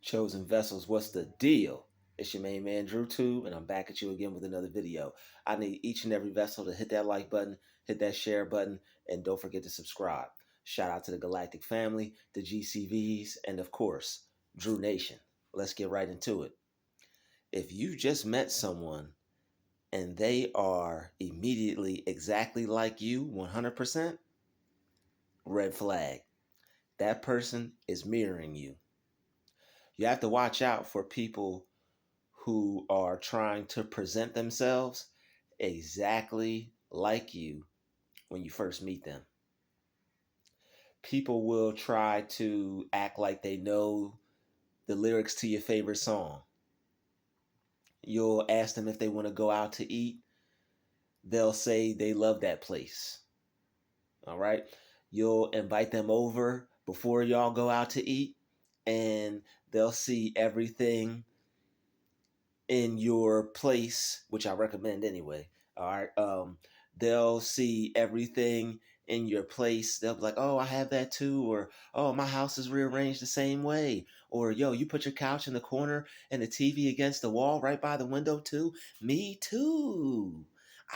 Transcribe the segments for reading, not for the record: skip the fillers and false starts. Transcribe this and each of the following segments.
Chosen vessels, what's the deal? It's your main man Druuill, and I'm back at you again with another video. I need each and every vessel to hit that like button, hit that share button, and don't forget to subscribe. Shout out to the Galactic family, the GCVs, and of course, Drew Nation. Let's get right into it. If you just met someone and they are immediately exactly like you, 100%, red flag. That person is mirroring you. You have to watch out for people who are trying to present themselves exactly like you when you first meet them. People will try to act like they know the lyrics to your favorite song. You'll ask them if they want to go out to eat. They'll say they love that place. All right. You'll invite them over before y'all go out to eat, and they'll see everything in your place, which I recommend anyway. All right. They'll see everything in your place. They'll be like, oh, I have that too. Or, oh, my house is rearranged the same way. Or, yo, you put your couch in the corner and the TV against the wall right by the window too. Me too.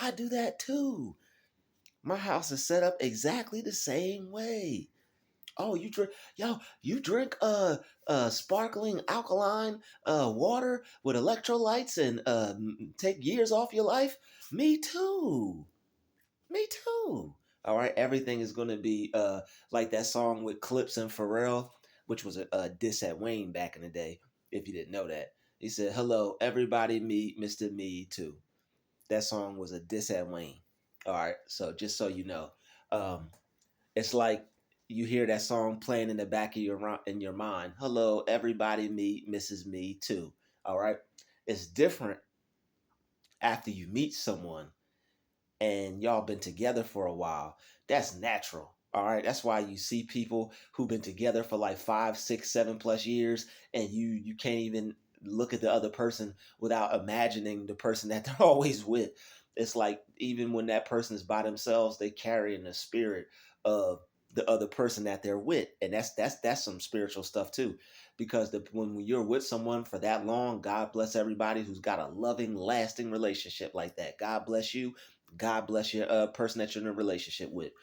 I do that too. My house is set up exactly the same way. Oh, you drink sparkling alkaline water with electrolytes and take years off your life? Me too. Me too. All right, everything is going to be like that song with Clips and Pharrell, which was a diss at Wayne back in the day, if you didn't know that. He said, "Hello, everybody, meet Mr. Me Too." That song was a diss at Wayne. All right, so just so you know. Um, it's like you hear that song playing in the back of your mind. Hello, everybody, meet Mrs. Me Too. All right. It's different after you meet someone and y'all been together for a while. That's natural. All right. That's why you see people who've been together for like 5, 6, 7+ years, and you can't even look at the other person without imagining the person that they're always with. It's like even when that person is by themselves, they carry in the spirit of the other person that they're with, and that's some spiritual stuff too, because when you're with someone for that long, God bless everybody who's got a loving, lasting relationship like that. God bless you. God bless your person that you're in a relationship with.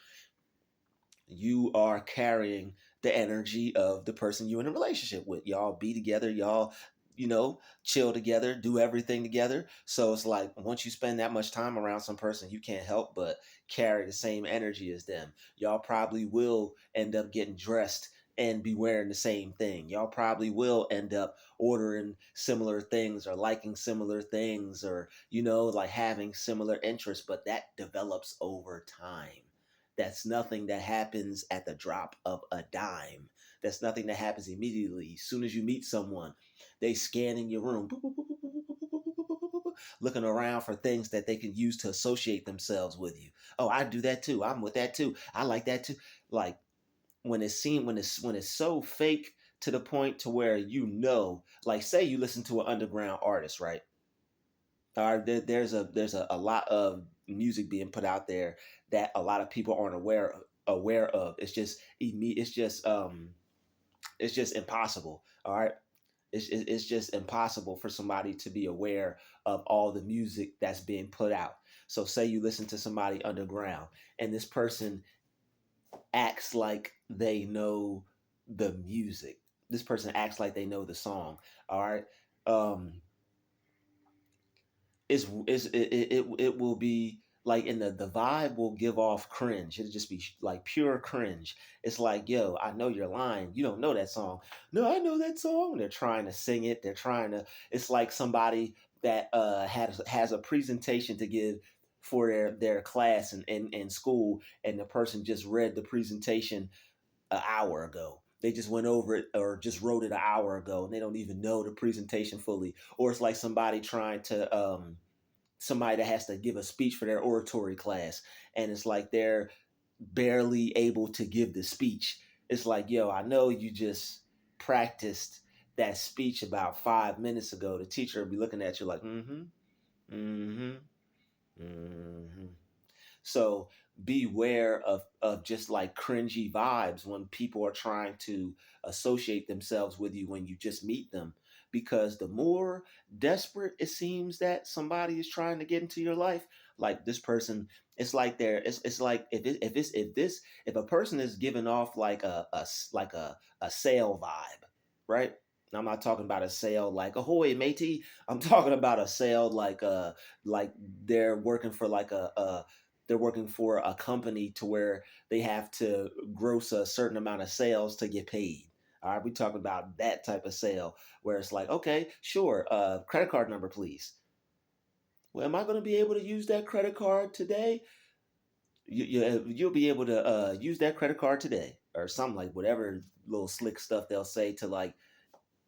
You are carrying the energy of the person you're in a relationship with. Y'all be together. Y'all, chill together, do everything together. So it's like once you spend that much time around some person, you can't help but carry the same energy as them. Y'all probably will end up getting dressed and be wearing the same thing. Y'all probably will end up ordering similar things or liking similar things, or like having similar interests, but that develops over time. That's nothing that happens at the drop of a dime. That's nothing that happens immediately. As soon as you meet someone, they scan in your room, looking around for things that they can use to associate themselves with you. Oh, I do that too. I'm with that too. I like that too. Like when it's so fake to the point to where like say you listen to an underground artist, right? There's a lot of music being put out there that a lot of people aren't aware of. It's just impossible. All right, it's just impossible for somebody to be aware of all the music that's being put out. So say you listen to somebody underground and this person acts like they know the music. This person acts like they know the song. All right. Um, it will be like in the vibe will give off cringe. It'll just be like pure cringe. It's like, yo, I know you're lying. You don't know that song. No, I know that song. They're trying to sing it. They're trying to. It's like somebody that has a presentation to give for their class in school, and the person just read the presentation an hour ago. They just went over it or just wrote it an hour ago, and they don't even know the presentation fully. Or it's like somebody that has to give a speech for their oratory class, and it's like they're barely able to give the speech. It's like, yo, I know you just practiced that speech about 5 minutes ago. The teacher will be looking at you like, mm-hmm, mm-hmm, mm-hmm. So beware of just like cringy vibes when people are trying to associate themselves with you when you just meet them. Because the more desperate it seems that somebody is trying to get into your life, like this person, it's like it's like if a person is giving off like a sale vibe, right? I'm not talking about a sale like ahoy matey. I'm talking about a sale like they're working for like a they're working for a company to where they have to gross a certain amount of sales to get paid. All right, we talking about that type of sale where it's like, okay, sure, credit card number, please. Well, am I going to be able to use that credit card today? You'll be able to use that credit card today, or something like whatever little slick stuff they'll say to like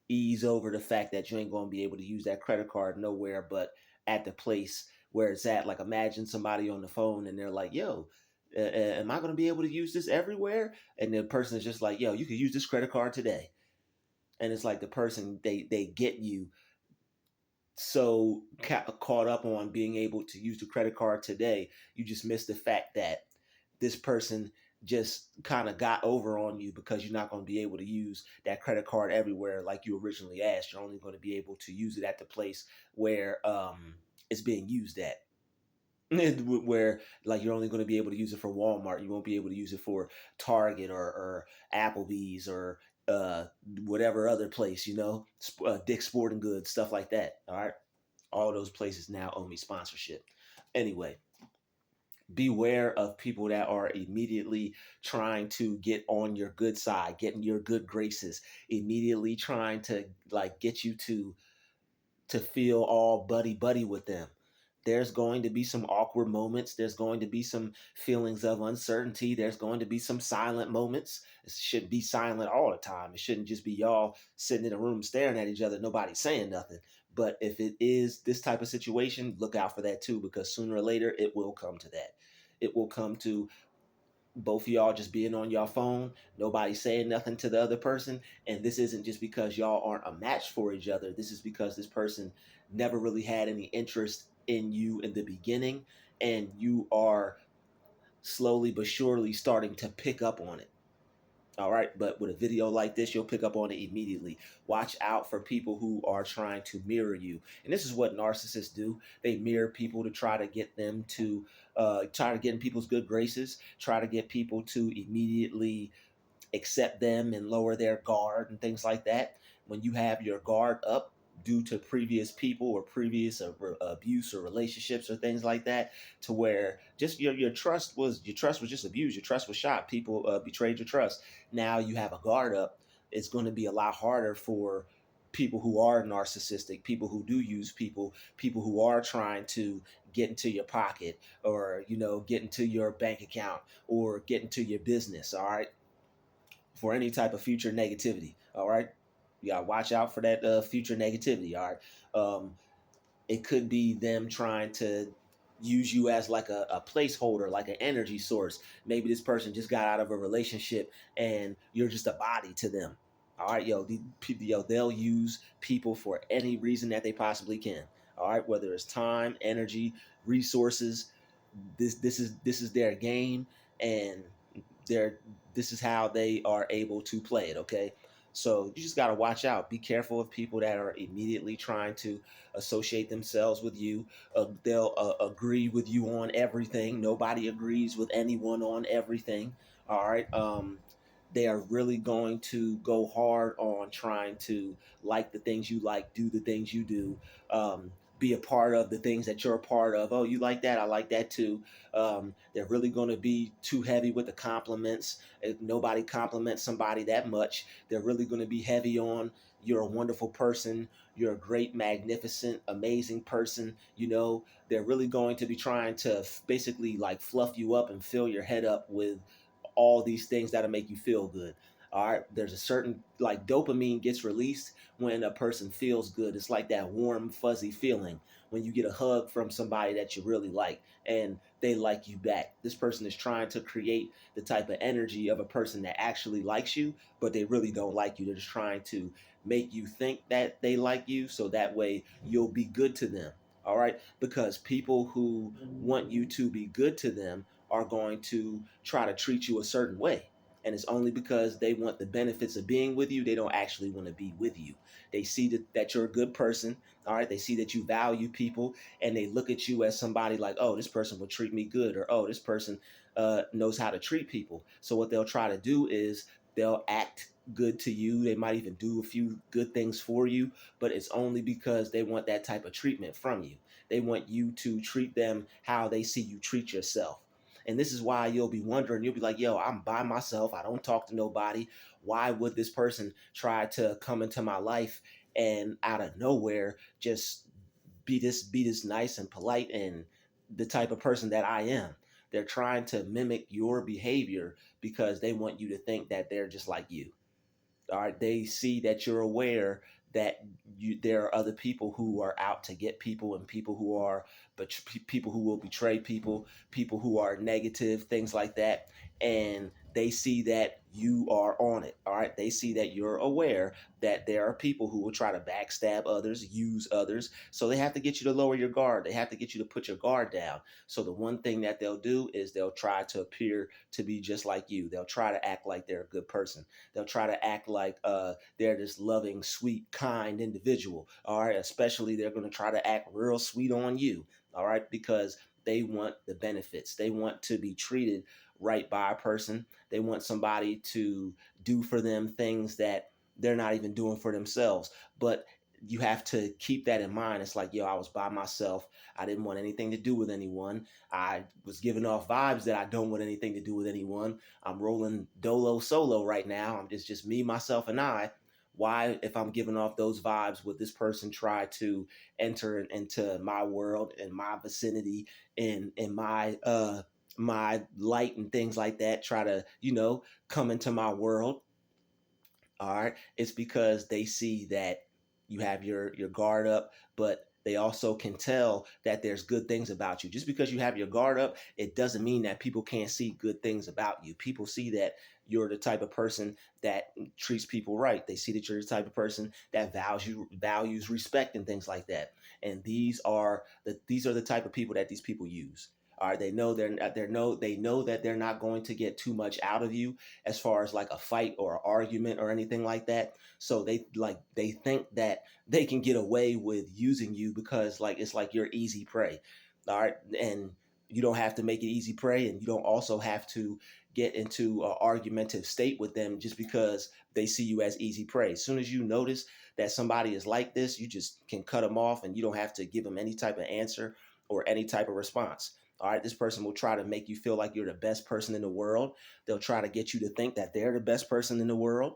ease over the fact that you ain't going to be able to use that credit card nowhere but at the place where it's at. Like imagine somebody on the phone and they're like, yo, am I going to be able to use this everywhere? And the person is just like, yo, you can use this credit card today. And it's like the person, they get you so caught up on being able to use the credit card today, you just miss the fact that this person just kind of got over on you because you're not going to be able to use that credit card everywhere like you originally asked. You're only going to be able to use it at the place where it's being used at. Where like you're only going to be able to use it for Walmart, you won't be able to use it for Target or Applebee's or uh, whatever other place, Dick's Sporting Goods, stuff like that. All right, all those places now owe me sponsorship. Anyway, beware of people that are immediately trying to get on your good side, getting your good graces, immediately trying to like get you to feel all buddy buddy with them. There's going to be some awkward moments. There's going to be some feelings of uncertainty. There's going to be some silent moments. It shouldn't be silent all the time. It shouldn't just be y'all sitting in a room staring at each other, nobody saying nothing. But if it is this type of situation, look out for that too, because sooner or later it will come to that. It will come to both of y'all just being on your phone, nobody saying nothing to the other person. And this isn't just because y'all aren't a match for each other. This is because this person never really had any interest in you in the beginning, and you are slowly but surely starting to pick up on it. All right, but with a video like this, you'll pick up on it immediately. Watch out for people who are trying to mirror you. And this is what narcissists do. They mirror people to try to get them to try to get in people's good graces, try to get people to immediately accept them and lower their guard and things like that. When you have your guard up due to previous people or previous abuse or relationships or things like that, to where just your trust was just abused, your trust was shot, people betrayed your trust. Now you have a guard up. It's going to be a lot harder for people who are narcissistic, people who do use people, people who are trying to get into your pocket or get into your bank account or get into your business. All right, for any type of future negativity. All right, you gotta watch out for that future negativity. All right, it could be them trying to use you as like a placeholder, like an energy source. Maybe this person just got out of a relationship and you're just a body to them. All right, they'll use people for any reason that they possibly can. All right, whether it's time, energy, resources, this is their game, and they're this is how they are able to play it. Okay, so you just got to watch out. Be careful of people that are immediately trying to associate themselves with you. They'll agree with you on everything. Nobody agrees with anyone on everything. All right. They are really going to go hard on trying to like the things you like, do the things you do, be a part of the things that you're a part of. Oh, you like that? I like that too. They're really going to be too heavy with the compliments. If nobody compliments somebody that much, they're really going to be heavy on you're a wonderful person, you're a great, magnificent, amazing person. They're really going to be trying to basically like fluff you up and fill your head up with all these things that'll make you feel good. All right, there's a certain like dopamine gets released when a person feels good. It's like that warm, fuzzy feeling when you get a hug from somebody that you really like and they like you back. This person is trying to create the type of energy of a person that actually likes you, but they really don't like you. They're just trying to make you think that they like you so that way you'll be good to them. All right, because people who want you to be good to them are going to try to treat you a certain way, and it's only because they want the benefits of being with you. They don't actually want to be with you. They see that you're a good person. All right, they see that you value people, and they look at you as somebody like, oh, this person will treat me good, or oh, this person knows how to treat people. So what they'll try to do is they'll act good to you. They might even do a few good things for you, but it's only because they want that type of treatment from you. They want you to treat them how they see you treat yourself. And this is why you'll be wondering, you'll be like, yo, I'm by myself. I don't talk to nobody. Why would this person try to come into my life and out of nowhere just be this nice and polite and the type of person that I am? They're trying to mimic your behavior because they want you to think that they're just like you. All right, they see that you're aware that there are other people who are out to get people, and people who are, but people who will betray people, people who are negative, things like that. And they see that you are on it. All right, they see that you're aware that there are people who will try to backstab others, use others. So they have to get you to lower your guard. They have to get you to put your guard down. So the one thing that they'll do is they'll try to appear to be just like you. They'll try to act like they're a good person. They'll try to act like they're this loving, sweet, kind individual. All right. Especially they're going to try to act real sweet on you. All right. Because they want the benefits. They want to be treated right by a person. They want somebody to do for them things that they're not even doing for themselves. But you have to keep that in mind. It's like, yo, I was by myself. I didn't want anything to do with anyone. I was giving off vibes that I don't want anything to do with anyone. I'm rolling dolo solo right now. It's just me, myself, and I. Why, if I'm giving off those vibes, would this person try to enter into my world, in my vicinity, in my light and things like that? Try to come into my world. All right, it's because they see that you have your guard up, but they also can tell that there's good things about you. Just because you have your guard up, it doesn't mean that people can't see good things about you. People see that you're the type of person that treats people right. They see that you're the type of person that values respect and things like that. And these are the type of people that these people use. All right, they know that they're not going to get too much out of you as far as like a fight or an argument or anything like that. So they think that they can get away with using you because like it's like you're easy prey. All right, and you don't have to make it easy prey, and you don't also have to get into an argumentative state with them just because they see you as easy prey. As soon as you notice that somebody is like this, you just can cut them off, and you don't have to give them any type of answer or any type of response. All right, this person will try to make you feel like you're the best person in the world. They'll try to get you to think that they're the best person in the world.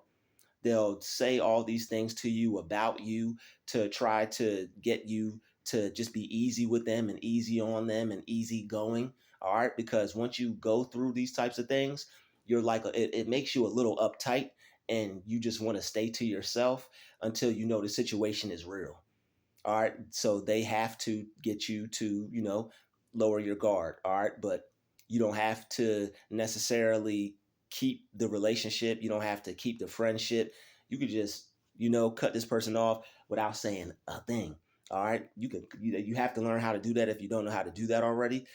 They'll say all these things to you about you to try to get you to just be easy with them and easy on them and easy going. All right, because once you go through these types of things, you're like it makes you a little uptight, and you just want to stay to yourself until you know the situation is real. All right. So they have to get you to, lower your guard. All right. But you don't have to necessarily keep the relationship. You don't have to keep the friendship. You could just, cut this person off without saying a thing. All right. You have to learn how to do that if you don't know how to do that already.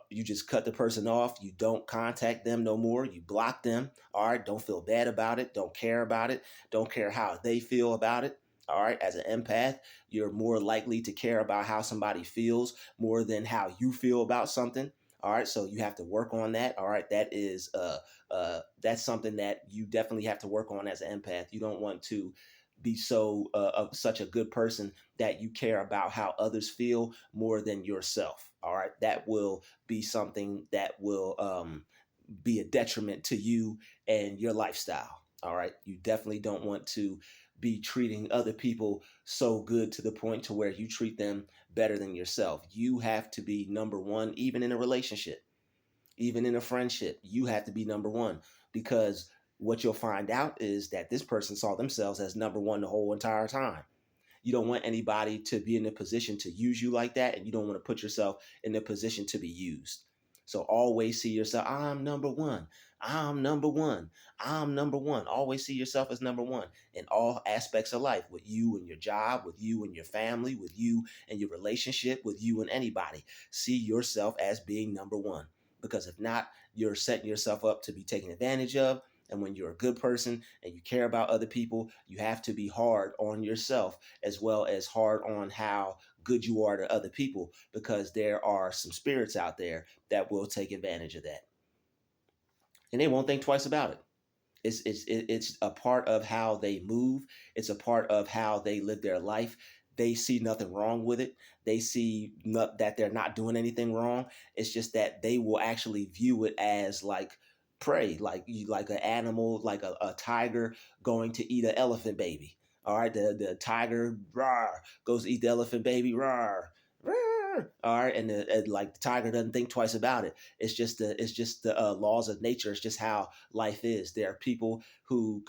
You just cut the person off. You don't contact them no more. You block them. All right. Don't feel bad about it. Don't care about it. Don't care how they feel about it. All right. As an empath, you're more likely to care about how somebody feels more than how you feel about something. All right. So you have to work on that. All right. That's something that you definitely have to work on as an empath. You don't want to be of such a good person that you care about how others feel more than yourself. All right, that will be something that will be a detriment to you and your lifestyle. All right, you definitely don't want to be treating other people so good to the point to where you treat them better than yourself. You have to be number one, even in a relationship, even in a friendship. You have to be number one, because what you'll find out is that this person saw themselves as number one the whole entire time. You don't want anybody to be in a position to use you like that, and you don't want to put yourself in a position to be used. So always see yourself, I'm number one. I'm number one. I'm number one. Always see yourself as number one in all aspects of life, with you and your job, with you and your family, with you and your relationship, with you and anybody. See yourself as being number one. Because if not, you're setting yourself up to be taken advantage of. And when you're a good person and you care about other people, you have to be hard on yourself as well as hard on how good you are to other people, because there are some spirits out there that will take advantage of that. And they won't think twice about it. It's a part of how they move. It's a part of how they live their life. They see nothing wrong with it. They see that they're not doing anything wrong. It's just that they will actually view it as like prey, like an animal, like a tiger going to eat an elephant baby. All right, the tiger rawr, goes to eat the elephant baby, rawr, rawr. All right, and like the tiger doesn't think twice about it. It's just the laws of nature. It's just how life is. There are people who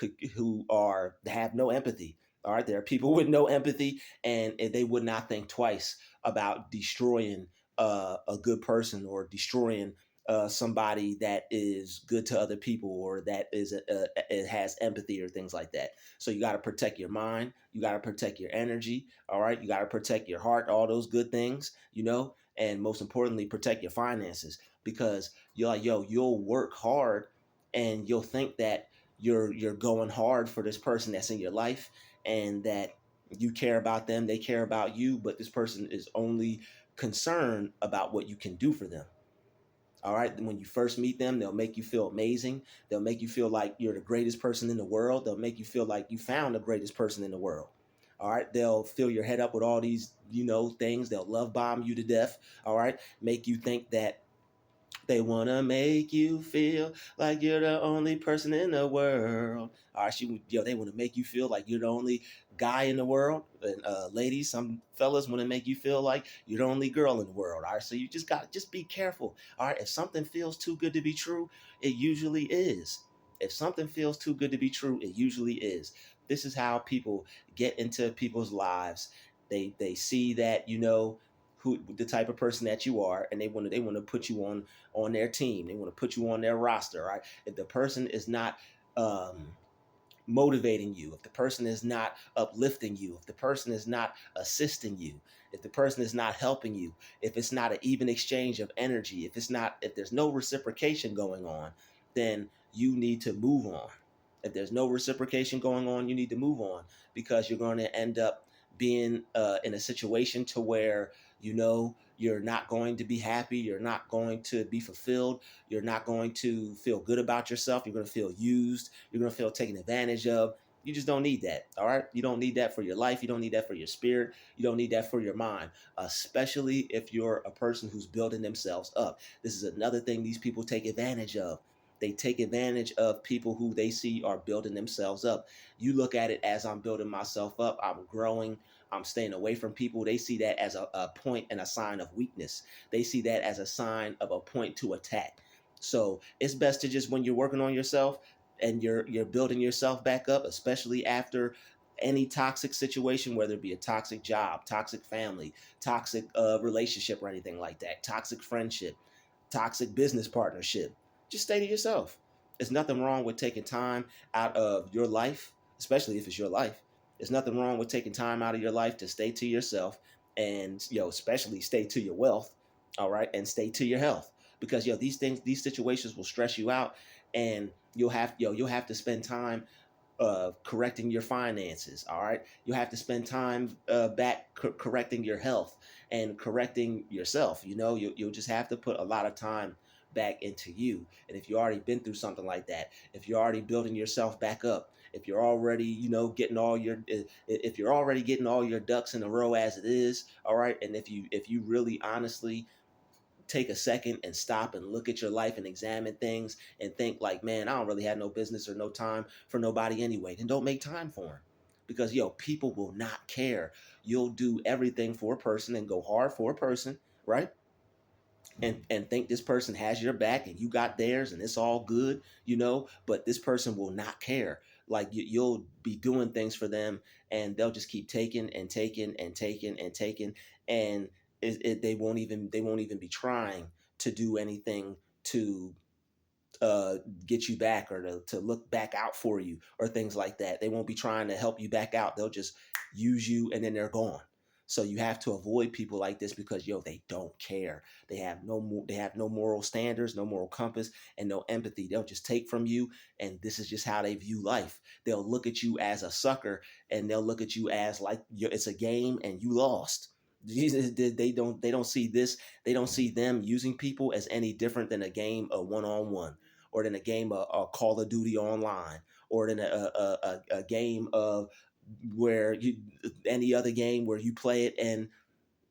are have no empathy. All right, there are people with no empathy, and they would not think twice about destroying a good person, or destroying somebody that is good to other people, or that it has empathy, or things like that. So you got to protect your mind. You got to protect your energy. All right, you got to protect your heart. All those good things, and most importantly, protect your finances, because you're like, yo, you'll work hard and you'll think that you're going hard for this person that's in your life, and that you care about them, they care about you, but this person is only concerned about what you can do for them. All right. When you first meet them, they'll make you feel amazing. They'll make you feel like you're the greatest person in the world. They'll make you feel like you found the greatest person in the world. All right. They'll fill your head up with all these, things. They'll love bomb you to death. All right. Make you think that they want to make you feel like you're the only person in the world. All right, they want to make you feel like you're the only guy in the world. And ladies, some fellas want to make you feel like you're the only girl in the world. All right, so you just be careful. All right, if something feels too good to be true, it usually is. If something feels too good to be true, it usually is. This is how people get into people's lives. They see that who the type of person that you are, and they want to put you on their team. They want to put you on their roster, right? If the person is not um, motivating you, if the person is not uplifting you, if the person is not assisting you, if the person is not helping you, if it's not an even exchange of energy, if there's no reciprocation going on, then you need to move on. If there's no reciprocation going on, you need to move on, because you're going to end up being in a situation to where you're not going to be happy, you're not going to be fulfilled, you're not going to feel good about yourself, you're going to feel used, you're going to feel taken advantage of. You just don't need that. All right, you don't need that for your life, you don't need that for your spirit, you don't need that for your mind, especially if you're a person who's building themselves up. This is another thing these people take advantage of. They take advantage of people who they see are building themselves up. You look at it as, I'm building myself up, I'm growing, I'm staying away from people. They see that as a point and a sign of weakness. They see that as a sign of a point to attack. So it's best to just, when you're working on yourself and you're building yourself back up, especially after any toxic situation, whether it be a toxic job, toxic family, toxic relationship, or anything like that, toxic friendship, toxic business partnership, just stay to yourself. There's nothing wrong with taking time out of your life, especially if it's your life. There's nothing wrong with taking time out of your life to stay to yourself, and especially stay to your wealth, all right, and stay to your health, because these situations will stress you out, and you'll have to spend time correcting your finances. All right, you have to spend time back correcting your health and correcting yourself. You'll just have to put a lot of time back into you. And if you already been through something like that, if you're already building yourself back up, if you're already getting all your if you're already getting all your ducks in a row as it is, all right, and if you really honestly take a second and stop and look at your life and examine things and think like, man, I don't really have no business or no time for nobody anyway, then don't make time for them. Because people will not care. You'll do everything for a person and go hard for a person, right? And think this person has your back and you got theirs and it's all good, but this person will not care. Like you'll be doing things for them, and they'll just keep taking and taking and taking and taking, and they won't even be trying to do anything to uh, get you back, or to look back out for you, or things like that. They won't be trying to help you back out. They'll just use you and then they're gone. So you have to avoid people like this because they don't care. They have no moral standards, no moral compass, and no empathy. They'll just take from you, and this is just how they view life. They'll look at you as a sucker, and they'll look at you as like it's a game and you lost. They don't see this. They don't see them using people as any different than a game of one-on-one, or than a game of Call of Duty online, or than a game of where you any other game where you play it and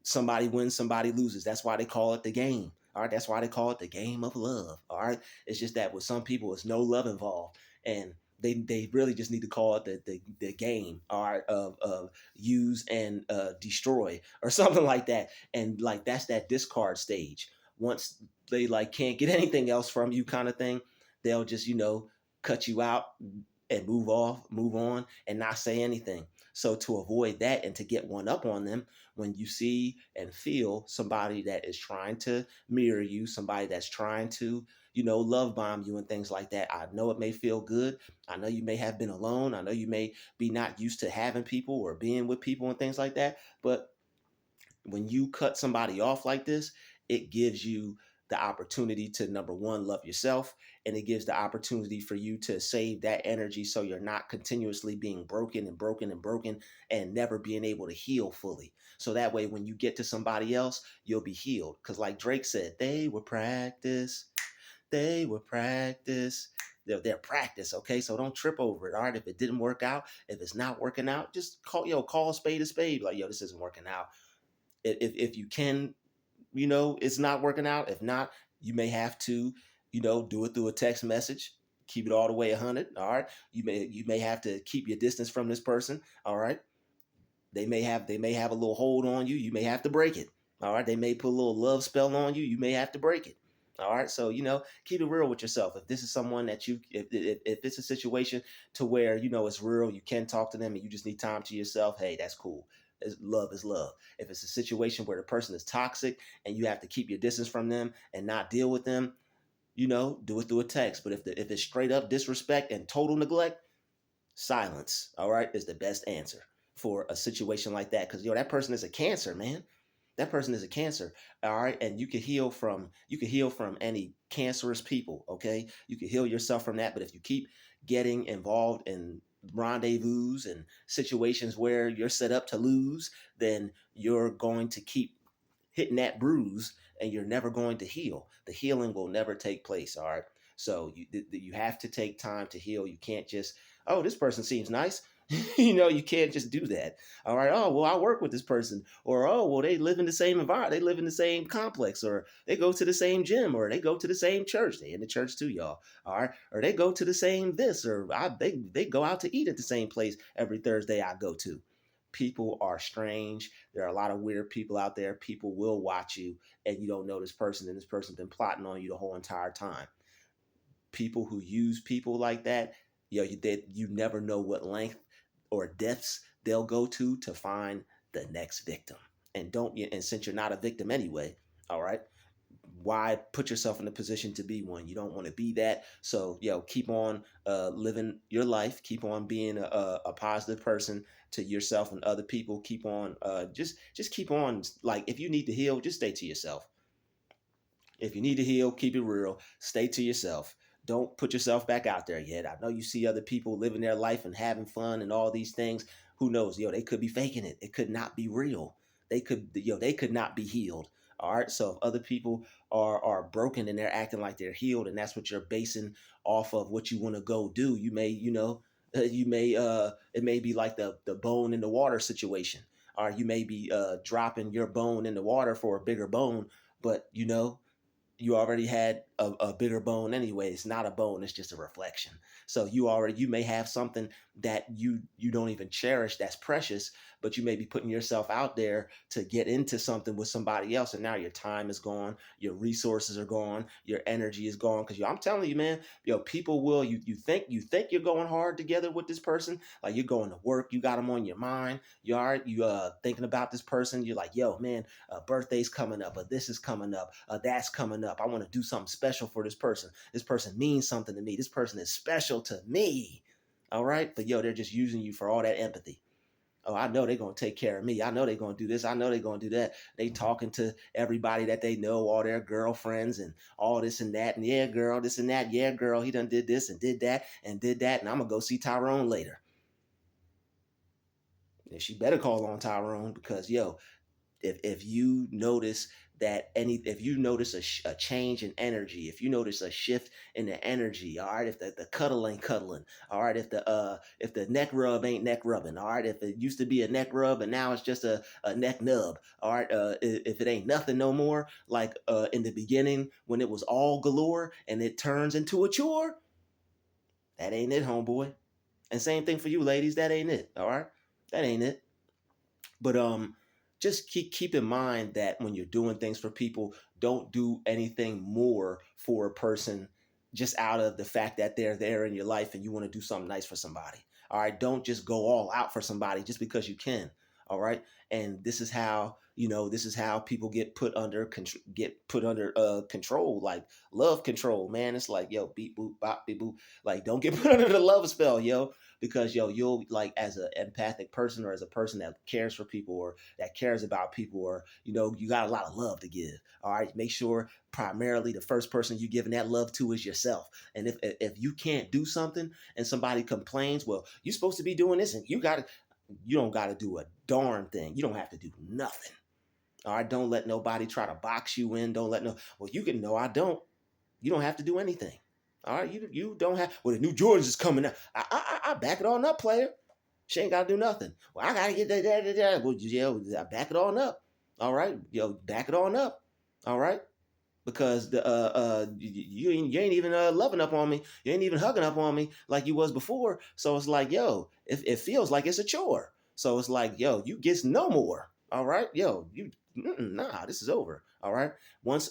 somebody wins, somebody loses. That's why they call it the game. All right, that's why they call it the game of love. All right, it's just that with some people, it's no love involved, and they really just need to call it the game. All right, of use and destroy, or something like that. And like that's that discard stage. Once they like can't get anything else from you, kind of thing, they'll just cut you out and move on, and not say anything. So to avoid that and to get one up on them, when you see and feel somebody that is trying to mirror you, somebody that's trying to, love bomb you and things like that, I know it may feel good. I know you may have been alone. I know you may be not used to having people or being with people and things like that. But when you cut somebody off like this, it gives you the opportunity to, number one, love yourself, and it gives the opportunity for you to save that energy so you're not continuously being broken and broken and broken and never being able to heal fully. So that way, when you get to somebody else, you'll be healed. Because like Drake said, they were practice. They're practice, okay? So don't trip over it. All right. If it didn't work out, if it's not working out, just call a spade a spade. Like, this isn't working out. If you can, it's not working out. If not, you may have to, do it through a text message. Keep it all the way 100. All right. You may have to keep your distance from this person. All right. They may have a little hold on you. You may have to break it. All right. They may put a little love spell on you. You may have to break it. All right. So, keep it real with yourself. If this is someone that if it's a situation to where, it's real, you can talk to them and you just need time to yourself, hey, that's cool. Love is love. If it's a situation where the person is toxic and you have to keep your distance from them and not deal with them, do it through a text. But if it's straight up disrespect and total neglect, silence, all right, is the best answer for a situation like that. Because that person is a cancer, man. That person is a cancer, all right. And you can heal from any cancerous people, okay. You can heal yourself from that. But if you keep getting involved in rendezvous and situations where you're set up to lose, then you're going to keep hitting that bruise, and you're never going to heal. The healing will never take place. All right. So you have to take time to heal. You can't just, oh, this person seems nice. You can't just do that. All right. Oh, well, I work with this person, or oh, well, they live in the same environment. They live in the same complex, or they go to the same gym, or they go to the same church. They in the church too, y'all. All right. Or they go to the same this, or they go out to eat at the same place every Thursday I go to. People are strange. There are a lot of weird people out there. People will watch you and you don't know this person, and this person's been plotting on you the whole entire time. People who use people like that, you never know what length or depths they'll go to find the next victim. And since you're not a victim anyway, all right, why put yourself in a position to be one? You don't want to be that. So, keep on living your life. Keep on being a positive person to yourself and other people. Keep on just keep on. Like, if you need to heal, just stay to yourself. If you need to heal, keep it real. Stay to yourself. Don't put yourself back out there yet. I know you see other people living their life and having fun and all these things. Who knows? They could be faking it. It could not be real. They could not be healed. All right. So if other people are broken and they're acting like they're healed, and that's what you're basing off of what you want to go do, it may be like the bone in the water situation. Or you may be dropping your bone in the water for a bigger bone, but you already had a bigger bone anyway. It's not a bone, it's just a reflection. So you may have something that you don't even cherish that's precious, but you may be putting yourself out there to get into something with somebody else, and now your time is gone, your resources are gone, your energy is gone. Because I'm telling you, man, people will, you think you're going hard together with this person, like you're going to work, you got them on your mind, you thinking about this person, you're like, yo, man, birthday's coming up, or this is coming up, that's coming up. I want to do something special for this person. This person means something to me. This person is special to me. All right. But yo, they're just using you for all that empathy. Oh, I know they're going to take care of me. I know they're going to do this. I know they're going to do that. They talking to everybody that they know, all their girlfriends and all this and that. And yeah, girl, this and that. Yeah, girl, he done did this and did that and did that. And I'm going to go see Tyrone later. And she better call on Tyrone because, yo, if you notice if you notice a change in energy, if you notice a shift in the energy, all right, if the cuddle ain't cuddling, all right, if the neck rub ain't neck rubbing, all right, if it used to be a neck rub and now it's just a neck nub, all right, if it ain't nothing no more, like in the beginning when it was all galore and it turns into a chore, that ain't it, homeboy. And same thing for you ladies, that ain't it, all right, that ain't it. But just keep in mind that when you're doing things for people, don't do anything more for a person just out of the fact that they're there in your life and you want to do something nice for somebody. All right, don't just go all out for somebody just because you can. All right, and this is how this is how people get put under control, like love control, man. It's like, yo, beep boop bop beep boop, like don't get put under the love spell, yo, because yo, you'll, like, as an empathic person or as a person that cares for people or that cares about people, or you got a lot of love to give. All right, make sure primarily the first person you're giving that love to is yourself. And if you can't do something and somebody complains, well, you're supposed to be doing this and you don't got to do a darn thing. You don't have to do nothing. All right, don't let nobody try to box you in. Don't let well, you can, no, I don't. You don't have to do anything. All right, you don't have. Well, the new Jordans is coming out. I back it on up, player. She ain't got to do nothing. Well, I got to get that. Well, yeah, I back it on up. All right, yo, back it on up. All right, because you ain't even loving up on me. You ain't even hugging up on me like you was before. So it's like, yo, it feels like it's a chore. So it's like, yo, you gets no more. All right, yo, nah, this is over. All right, once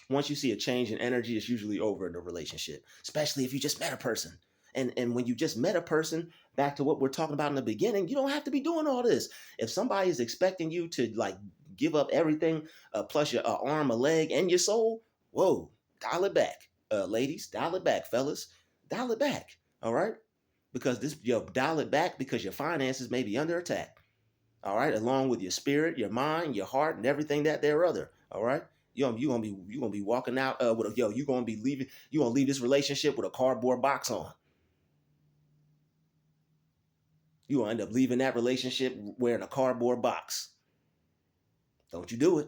once you see a change in energy, it's usually over in the relationship, especially if you just met a person. And when you just met a person, back to what we're talking about in the beginning, you don't have to be doing all this. If somebody is expecting you to, like, give up everything, plus your arm, a leg, and your soul, whoa, dial it back, ladies, dial it back, fellas, dial it back. All right, because dial it back because your finances may be under attack. All right, along with your spirit, your mind, your heart, and everything that there other. All right, you gonna be walking out with a, you gonna be leaving. You gonna leave this relationship with a cardboard box on. You gonna end up leaving that relationship wearing a cardboard box. Don't you do it.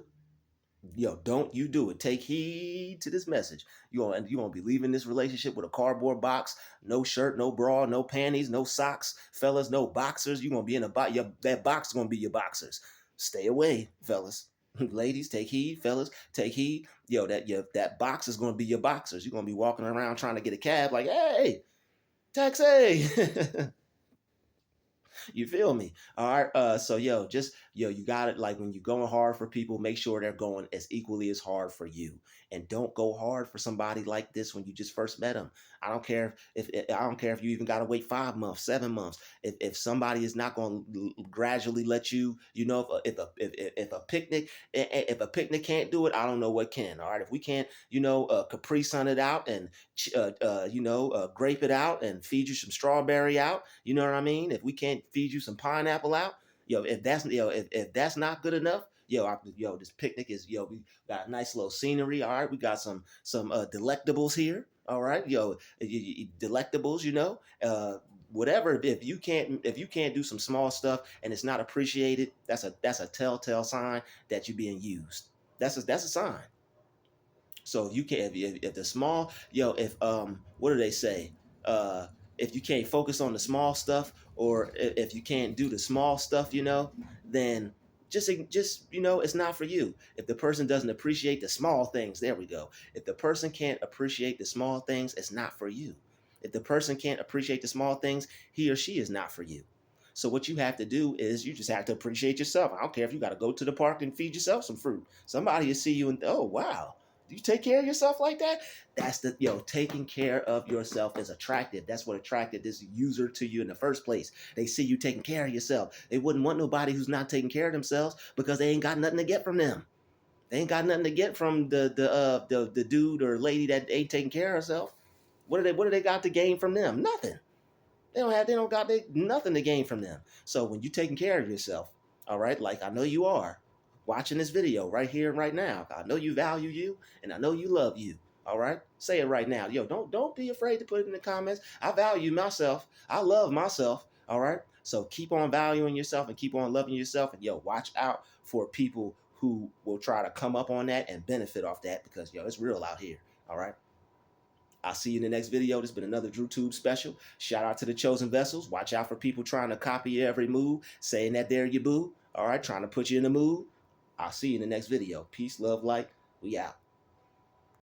Yo, don't you do it. Take heed to this message. You gonna be leaving this relationship with a cardboard box, no shirt, no bra, no panties, no socks, fellas, no boxers. You gonna be in a box. That box is gonna be your boxers. Stay away, fellas. Ladies, take heed. Fellas, take heed. Yo, that box is gonna be your boxers. You're gonna be walking around trying to get a cab, like, hey, taxi. You feel me? All right. So you got it. Like, when you're going hard for people, make sure they're going as equally as hard for you, and don't go hard for somebody like this when you just first met them. I don't care if I don't care if you even got to wait 5 months, 7 months. If somebody is not going to gradually let you, if a picnic can't do it, I don't know what can. All right. If we can't, Capri Sun it out and grape it out and feed you some strawberry out. You know what I mean? If we can't feed you some pineapple out, if that's not good enough, this picnic is, we got a nice little scenery. All right, we got some delectables here. All right, delectables. Whatever. If you can't do some small stuff and it's not appreciated, that's a telltale sign that you're being used. That's a sign. So if you can't, if the small, if what do they say? Uh, if you can't focus on the small stuff, or if you can't do the small stuff, then just it's not for you. If the person doesn't appreciate the small things, there we go. If the person can't appreciate the small things, it's not for you. If the person can't appreciate the small things, he or she is not for you. So what you have to do is you just have to appreciate yourself. I don't care if you got to go to the park and feed yourself some fruit. Somebody will see you and, oh wow, you take care of yourself like that? That's taking care of yourself is attractive. That's what attracted this user to you in the first place. They see you taking care of yourself. They wouldn't want nobody who's not taking care of themselves because they ain't got nothing to get from them. They ain't got nothing to get from the dude or lady that ain't taking care of herself. What do they got to gain from them? Nothing. They don't got nothing to gain from them. So when you taking care of yourself, all right, like I know you are watching this video right here and right now. I know you value you and I know you love you. All right. Say it right now. Yo, don't be afraid to put it in the comments. I value myself. I love myself. All right. So keep on valuing yourself and keep on loving yourself. And yo, watch out for people who will try to come up on that and benefit off that because yo, it's real out here. All right. I'll see you in the next video. This has been another DrewTube special. Shout out to the chosen vessels. Watch out for people trying to copy your every move, saying that they're your boo. All right, trying to put you in the mood. I'll see you in the next video. Peace, love, light. We out.